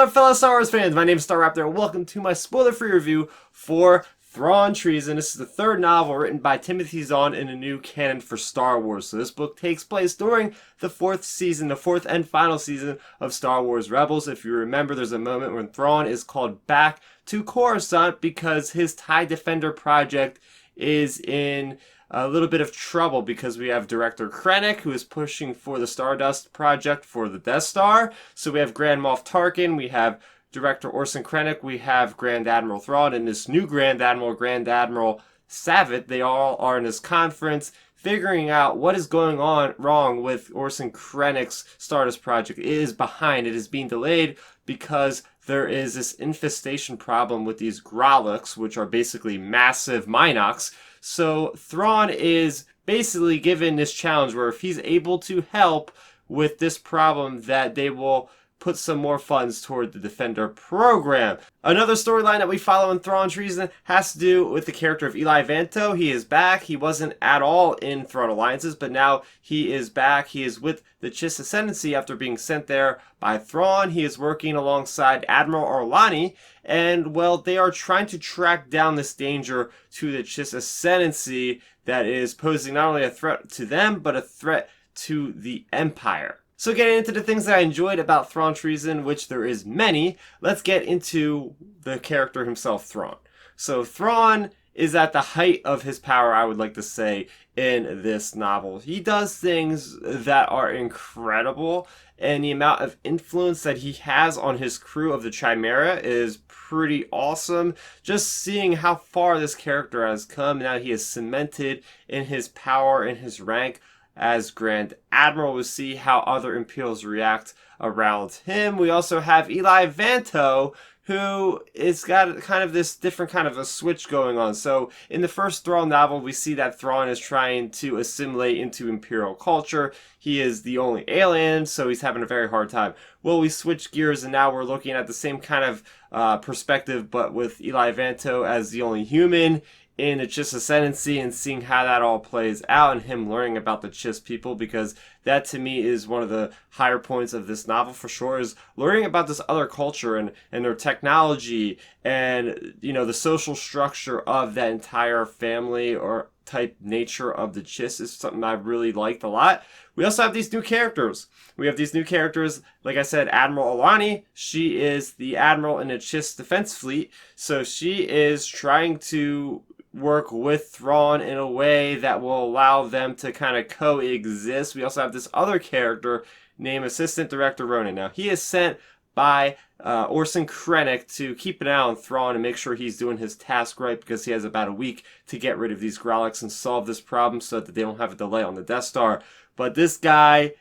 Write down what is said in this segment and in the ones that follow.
Hello fellow Star Wars fans, my name is Starrapter and welcome to my spoiler-free review for Thrawn, Treason. This is the third novel written by Timothy Zahn in a new canon for Star Wars. So this book takes place during the fourth and final season of Star Wars Rebels. If you remember, there's a moment when Thrawn is called back to Coruscant because his TIE Defender project is in a little bit of trouble because we have Director Krennic, who is pushing for the Stardust project for the Death Star. So we have Grand Moff Tarkin, we have Director Orson Krennic, we have Grand Admiral Thrawn, and this new Grand Admiral Savitt. They all are in this conference figuring out what is going on wrong with Orson Krennic's Stardust project. It is behind. It is being delayed because there is this infestation problem with these Grolix, which are basically massive Minox. So Thrawn is basically given this challenge where if he's able to help with this problem, that they will put some more funds toward the Defender program. Another storyline that we follow in Thrawn Treason has to do with the character of Eli Vanto. He is back. He wasn't at all in Thrawn Alliances, but now he is back. He is with the Chiss Ascendency after being sent there by Thrawn. He is working alongside Admiral Arlani, and well, they are trying to track down this danger to the Chiss Ascendency that is posing not only a threat to them, but a threat to the Empire. So getting into the things that I enjoyed about Thrawn Treason, which there is many, let's get into the character himself, Thrawn. So Thrawn is at the height of his power, I would like to say, in this novel. He does things that are incredible, and the amount of influence that he has on his crew of the Chimera is pretty awesome. Just seeing how far this character has come, now he is cemented in his power and his rank as Grand Admiral. We'll see how other Imperials react around him. We also have Eli Vanto, who is got kind of this different kind of a switch going on. So in the first Thrawn novel, we see that Thrawn is trying to assimilate into Imperial culture. He is the only alien, so he's having a very hard time. Well, we switch gears and now we're looking at the same kind of perspective, but with Eli Vanto as the only human in the Chiss Ascendency, and seeing how that all plays out and him learning about the Chiss people, because that to me is one of the higher points of this novel for sure, is learning about this other culture and their technology and, you know, the social structure of that entire family or type nature of the Chiss is something I really liked a lot. We also have these new characters. Like I said, Admiral Alani. She is the admiral in the Chiss Defense Fleet, so she is trying to work with Thrawn in a way that will allow them to kind of coexist. We also have this other character named Assistant Director Ronin. Now, he is sent by Orson Krennic to keep an eye on Thrawn and make sure he's doing his task right, because he has about a week to get rid of these Grolix and solve this problem so that they don't have a delay on the Death Star. But this guy,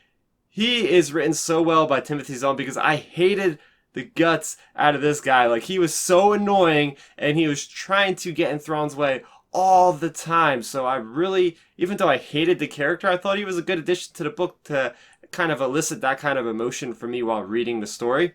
he is written so well by Timothy Zahn, because I hated the guts out of this guy. Like, he was so annoying and he was trying to get in Thrawn's way all the time. So I really, even though I hated the character, I thought he was a good addition to the book to kind of elicit that kind of emotion for me while reading the story.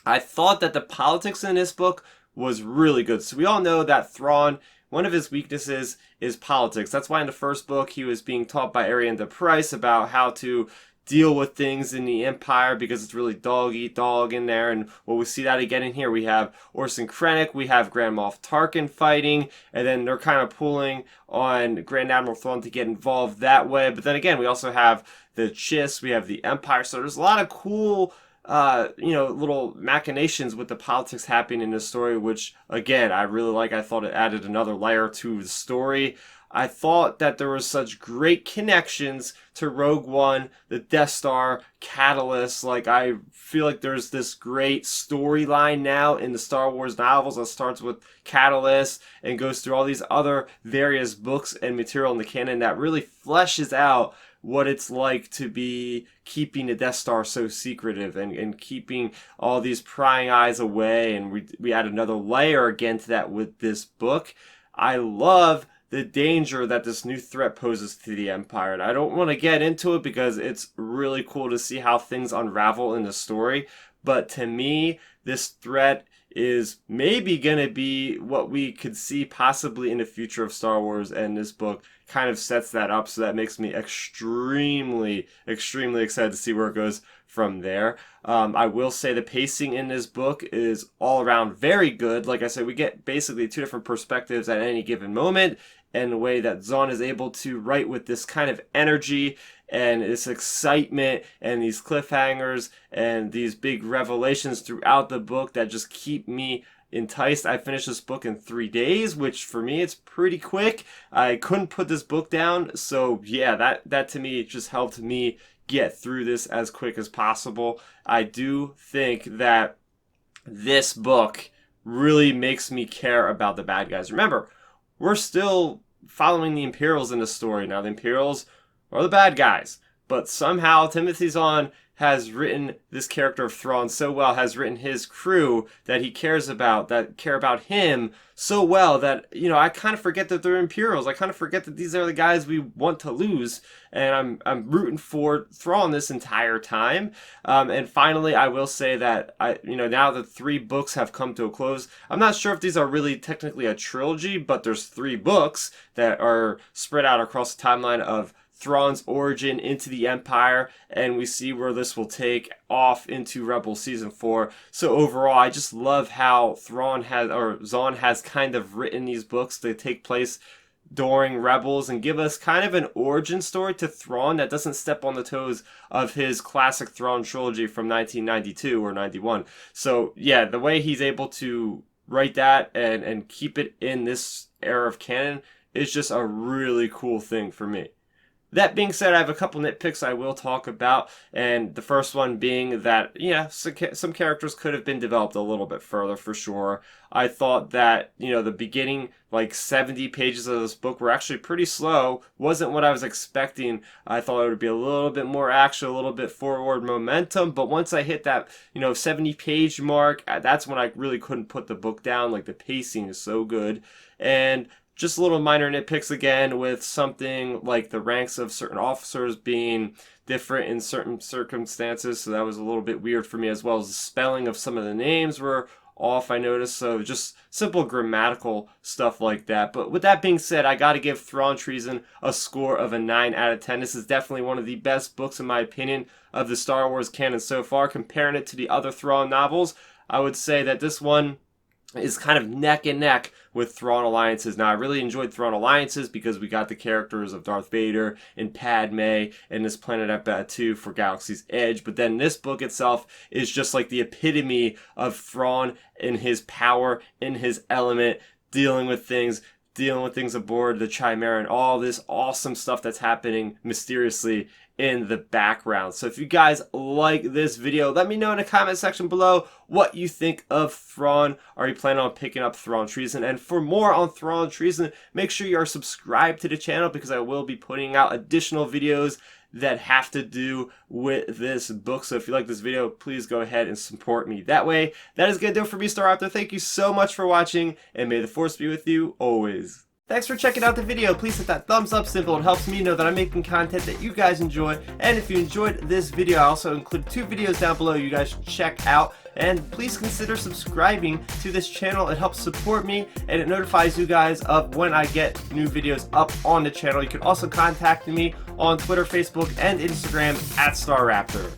I thought that the politics in this book was really good. So we all know that Thrawn, one of his weaknesses is politics. That's why in the first book he was being taught by Ariana Price about how to deal with things in the Empire, because it's really dog eat dog in there. And well, we see that again in here. We have Orson Krennic, we have Grand Moff Tarkin fighting, and then they're kind of pulling on Grand Admiral Thrawn to get involved that way. But then again, we also have the Chiss, we have the Empire. So there's a lot of cool little machinations with the politics happening in this story, which again, I really like. I thought it added another layer to the story. I thought that there was such great connections to Rogue One, the Death Star, Catalyst. Like, I feel like there's this great storyline now in the Star Wars novels that starts with Catalyst and goes through all these other various books and material in the canon that really fleshes out what it's like to be keeping the Death Star so secretive and keeping all these prying eyes away. And we add another layer again to that with this book. I love the danger that this new threat poses to the Empire. And I don't want to get into it because it's really cool to see how things unravel in the story. But to me, this threat is maybe going to be what we could see possibly in the future of Star Wars, and this book kind of sets that up, so that makes me extremely excited to see where it goes from there. I will say the pacing in this book is all around very good. Like I said, we get basically two different perspectives at any given moment, and the way that Zahn is able to write with this kind of energy and this excitement and these cliffhangers and these big revelations throughout the book that just keep me enticed. I finished this book in 3 days, which for me it's pretty quick. I couldn't put this book down, so yeah, that to me just helped me get through this as quick as possible. I do think that this book really makes me care about the bad guys. Remember, we're still following the Imperials in the story. Now, the Imperials are the bad guys, but somehow Timothy Zahn has written this character of Thrawn so well, has written his crew that he cares about, that care about him so well that, you know, I kind of forget that they're Imperials. I kind of forget that these are the guys we want to lose, and I'm rooting for Thrawn this entire time. And finally, I will say that now the 3 books have come to a close. I'm not sure if these are really technically a trilogy, but there's 3 books that are spread out across the timeline of Thrawn's origin into the Empire, and we see where this will take off into Rebels Season 4. So overall, I just love how Zahn has kind of written these books to take place during Rebels and give us kind of an origin story to Thrawn that doesn't step on the toes of his classic Thrawn trilogy from 1992 or 91. So yeah, the way he's able to write that and keep it in this era of canon is just a really cool thing for me. That being said, I have a couple nitpicks I will talk about, and the first one being that, yeah, some characters could have been developed a little bit further for sure. I thought that, the beginning, like 70 pages of this book were actually pretty slow. Wasn't what I was expecting. I thought it would be a little bit more action, a little bit forward momentum, but once I hit that, 70-page mark, that's when I really couldn't put the book down. Like, the pacing is so good. And just little minor nitpicks again with something like the ranks of certain officers being different in certain circumstances, so that was a little bit weird for me, as well as the spelling of some of the names were off, I noticed. So just simple grammatical stuff like that. But with that being said, I gotta give Thrawn Treason a score of a 9 out of 10. This is definitely one of the best books, in my opinion, of the Star Wars canon so far. Comparing it to the other Thrawn novels, I would say that this one is kind of neck and neck with Thrawn Alliances. Now, I really enjoyed Thrawn Alliances because we got the characters of Darth Vader and Padme and this planet at Batuu for Galaxy's Edge, but then this book itself is just like the epitome of Thrawn in his power, in his element, dealing with things aboard the Chimera and all this awesome stuff that's happening mysteriously in the background. So if you guys like this video, let me know in the comment section below what you think of Thrawn. Are you planning on picking up Thrawn Treason? And for more on Thrawn Treason, make sure you are subscribed to the channel, because I will be putting out additional videos that have to do with this book. So if you like this video, please go ahead and support me that way. That is going to do it for me, Starrapter. Thank you so much for watching, and may the Force be with you always. Thanks for checking out the video. Please hit that thumbs up symbol. It helps me know that I'm making content that you guys enjoy. And if you enjoyed this video, I also included 2 videos down below you guys should check out. And please consider subscribing to this channel. It helps support me, and it notifies you guys of when I get new videos up on the channel. You can also contact me on Twitter, Facebook, and Instagram at Starrapter.